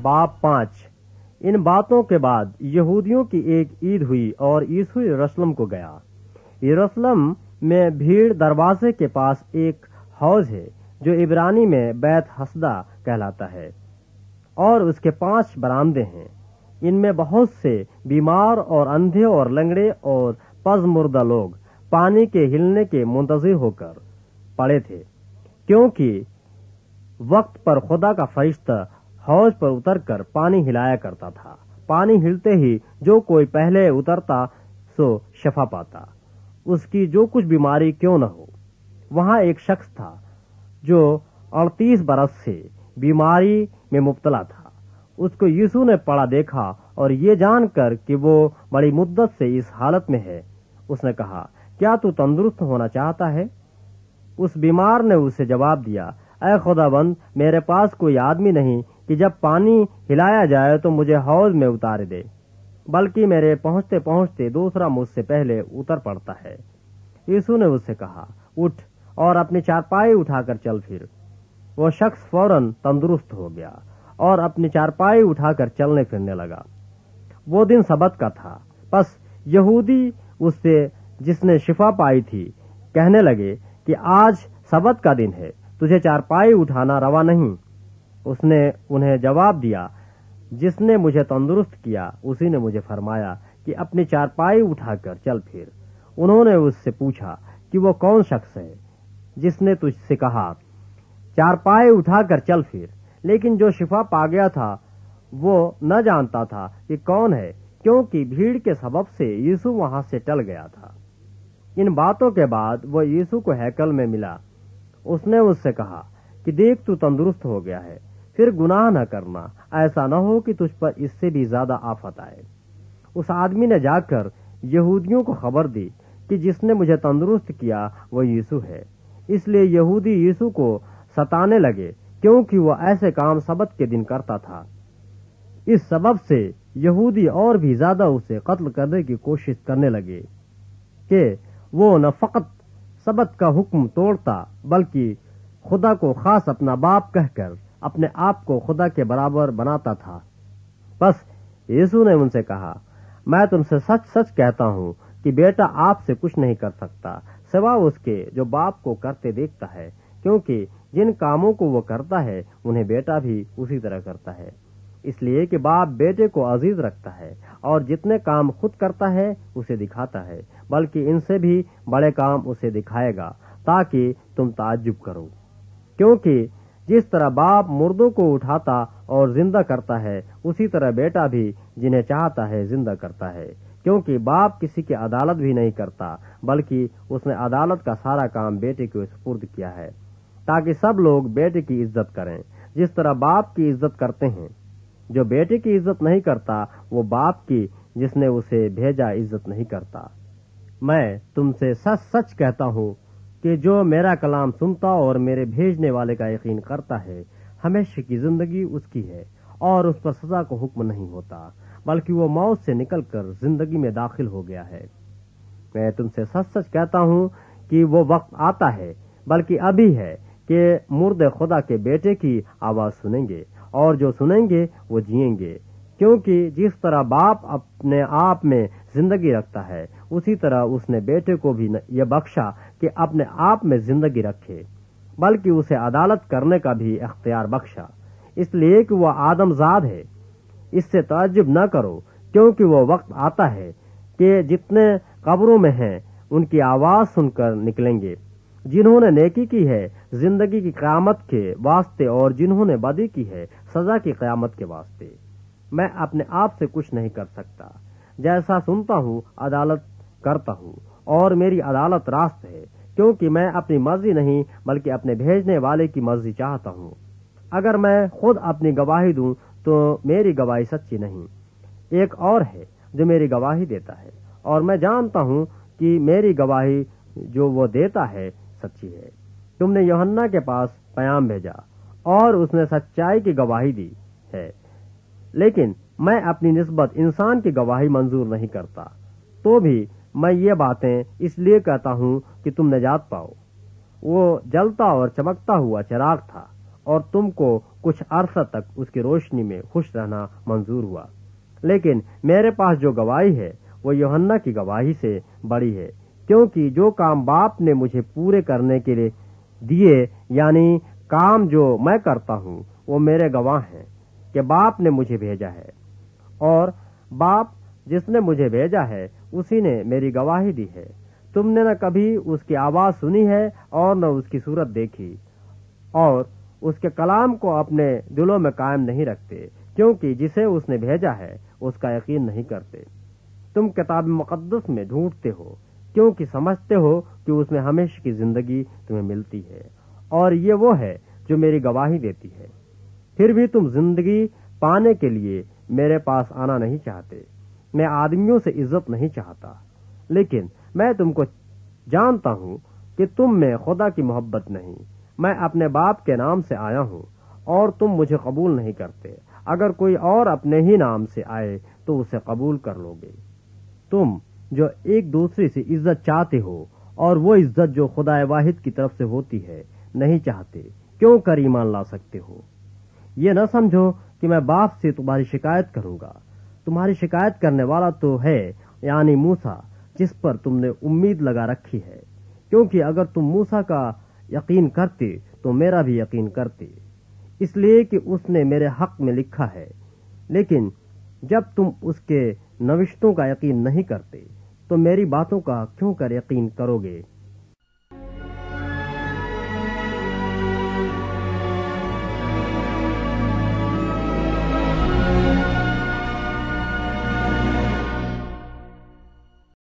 बाब 5। इन बातों के बाद यहूदियों की एक ईद हुई और यीशु यरूशलेम को गया। यरूशलेम में भीड़ दरवाजे के पास एक हौज है जो इब्रानी में बैत हसदा कहलाता है, और उसके 5 बरामदे हैं। इनमें बहुत से बीमार और अंधे और लंगड़े और पज़मुर्दा लोग पानी के हिलने के मुंतज़िर होकर पड़े थे, क्योंकि वक्त पर खुदा का फरिश्ता हौज पर उतरकर पानी हिलाया करता था। पानी हिलते ही जो कोई पहले उतरता सो शफा पाता, उसकी जो कुछ बीमारी क्यों न हो। वहां एक शख्स था जो 38 बरस से बीमारी में मुब्तला था। उसको यीशु ने पड़ा देखा और ये जानकर कि वो बड़ी मुद्दत से इस हालत में है, उसने कहा, क्या तू तंदुरुस्त होना चाहता है? उस बीमार ने उसे जवाब दिया, ऐ खुदाबंद, मेरे पास कोई आदमी नहीं कि जब पानी हिलाया जाए तो मुझे हौज में उतार दे, बल्कि मेरे पहुंचते पहुंचते दूसरा मुझसे पहले उतर पड़ता है। यीशु ने उससे कहा, उठ और अपनी चारपाई उठाकर चल फिर। वो शख्स फौरन तंदुरुस्त हो गया और अपनी चारपाई उठाकर चलने फिरने लगा। वो दिन सबत का था। बस यहूदी उससे, जिसने शिफा पाई थी, कहने लगे कि आज सबत का दिन है, तुझे चारपाई उठाना रवा नहीं। उसने उन्हें जवाब दिया, जिसने मुझे तंदुरुस्त किया उसी ने मुझे फरमाया कि अपनी चारपाई उठाकर चल फिर। उन्होंने उससे पूछा कि वो कौन शख्स है जिसने तुझसे कहा, चारपाई उठाकर चल फिर। लेकिन जो शिफा पा गया था वो न जानता था कि कौन है, क्योंकि भीड़ के सबब से यीशु वहां से टल गया था। इन बातों के बाद वो यीशु को हैकल में मिला। उसने उससे कहा कि देख, तू तंदुरुस्त हो गया है, फिर गुनाह न करना, ऐसा न हो कि तुझ पर इससे भी ज्यादा आफत आए। उस आदमी ने जाकर यहूदियों को खबर दी कि जिसने मुझे तंदुरुस्त किया वो यीशु है। इसलिए यहूदी यीशु को सताने लगे, क्योंकि वो ऐसे काम सबत के दिन करता था। इस सबब से यहूदी और भी ज्यादा उसे कत्ल करने की कोशिश करने लगे कि वो न फकत सबत का हुक्म तोड़ता, बल्कि खुदा को खास अपना बाप कहकर अपने आप को खुदा के बराबर बनाता था। बस यीशु ने उनसे कहा, मैं तुमसे सच सच कहता हूँ कि बेटा आपसे कुछ नहीं कर सकता सिवा उसके जो बाप को करते देखता है, क्योंकि जिन कामों को वो करता है उन्हें बेटा भी उसी तरह करता है। इसलिए कि बाप बेटे को अजीज रखता है और जितने काम खुद करता है उसे दिखाता है, बल्कि इनसे भी बड़े काम उसे दिखाएगा, ताकि तुम ताज्जुब करो। क्योंकि जिस तरह बाप मुर्दों को उठाता और जिंदा करता है, उसी तरह बेटा भी जिन्हें चाहता है जिंदा करता है। क्योंकि बाप किसी की अदालत भी नहीं करता, बल्कि उसने अदालत का सारा काम बेटे को सुपुर्द किया है, ताकि सब लोग बेटे की इज्जत करें जिस तरह बाप की इज्जत करते हैं। जो बेटे की इज्जत नहीं करता वो बाप की जिसने उसे भेजा इज्जत नहीं करता। मैं तुमसे सच सच कहता हूँ कि जो मेरा कलाम सुनता और मेरे भेजने वाले का यकीन करता है, हमेशा की जिंदगी उसकी है और उस पर सजा को हुक्म नहीं होता, बल्कि वो मौत से निकलकर जिंदगी में दाखिल हो गया है। मैं तुमसे सच सच कहता हूँ कि वो वक्त आता है, बल्कि अभी है, कि मुर्दे खुदा के बेटे की आवाज सुनेंगे, और जो सुनेंगे वो जिएंगे। क्योंकि जिस तरह बाप अपने आप में जिंदगी रखता है, उसी तरह उसने बेटे को भी ये बख्शा कि अपने आप में जिंदगी रखे, बल्कि उसे अदालत करने का भी इख्तियार बख्शा, इसलिए कि वह आदमजाद है। इससे ताज्जुब न करो, क्योंकि वो वक्त आता है कि जितने कब्रों में हैं उनकी आवाज सुनकर निकलेंगे। जिन्होंने नेकी की है जिंदगी की क़यामत के वास्ते, और जिन्होंने बदी की है सजा की क़यामत के वास्ते। मैं अपने आप से कुछ नहीं कर सकता, जैसा सुनता हूँ अदालत करता हूँ, और मेरी अदालत रास्त है, क्योंकि मैं अपनी मर्जी नहीं बल्कि अपने भेजने वाले की मर्जी चाहता हूँ। अगर मैं खुद अपनी गवाही दूं तो मेरी गवाही सच्ची नहीं, एक और है जो मेरी गवाही देता है, और मैं जानता हूँ कि मेरी गवाही जो वो देता है सच्ची है। तुमने यूहन्ना के पास पैगाम भेजा और उसने सच्चाई की गवाही दी है, लेकिन मैं अपनी निस्बत इंसान की गवाही मंजूर नहीं करता। तो भी मैं ये बातें इसलिए कहता हूँ कि तुम निजात पाओ। वो जलता और चमकता हुआ चिराग था, اور تم کو کچھ عرصہ تک اس کی روشنی میں خوش رہنا منظور ہوا۔ لیکن میرے پاس جو گواہی ہے وہ یوحنا کی گواہی سے بڑی ہے، کیونکہ جو کام باپ نے مجھے پورے کرنے کے لیے دیے، یعنی کام جو میں کرتا ہوں، وہ میرے گواہ ہیں کہ باپ نے مجھے بھیجا ہے، اور باپ جس نے مجھے بھیجا ہے اسی نے میری گواہی دی ہے۔ تم نے نہ کبھی اس کی آواز سنی ہے اور نہ اس کی صورت دیکھی، اور اس کے کلام کو اپنے دلوں میں قائم نہیں رکھتے، کیونکہ جسے اس نے بھیجا ہے اس کا یقین نہیں کرتے۔ تم کتاب مقدس میں ڈھونڈتے ہو کیونکہ سمجھتے ہو کہ اس میں ہمیشہ کی زندگی تمہیں ملتی ہے، اور یہ وہ ہے جو میری گواہی دیتی ہے۔ پھر بھی تم زندگی پانے کے لیے میرے پاس آنا نہیں چاہتے۔ میں آدمیوں سے عزت نہیں چاہتا، لیکن میں تم کو جانتا ہوں کہ تم میں خدا کی محبت نہیں۔ میں اپنے باپ کے نام سے آیا ہوں اور تم مجھے قبول نہیں کرتے۔ اگر کوئی اور اپنے ہی نام سے آئے تو اسے قبول کر لو گے۔ تم جو ایک دوسرے سے عزت چاہتے ہو اور وہ عزت جو خدا واحد کی طرف سے ہوتی ہے نہیں چاہتے، کیوں کر ایمان لا سکتے ہو؟ یہ نہ سمجھو کہ میں باپ سے تمہاری شکایت کروں گا۔ تمہاری شکایت کرنے والا تو ہے، یعنی موسیٰ، جس پر تم نے امید لگا رکھی ہے، کیونکہ اگر تم موسیٰ کا یقین کرتے تو میرا بھی یقین کرتے، اس لیے کہ اس نے میرے حق میں لکھا ہے۔ لیکن جب تم اس کے نوشتوں کا یقین نہیں کرتے تو میری باتوں کا کیوں کر یقین کرو گے؟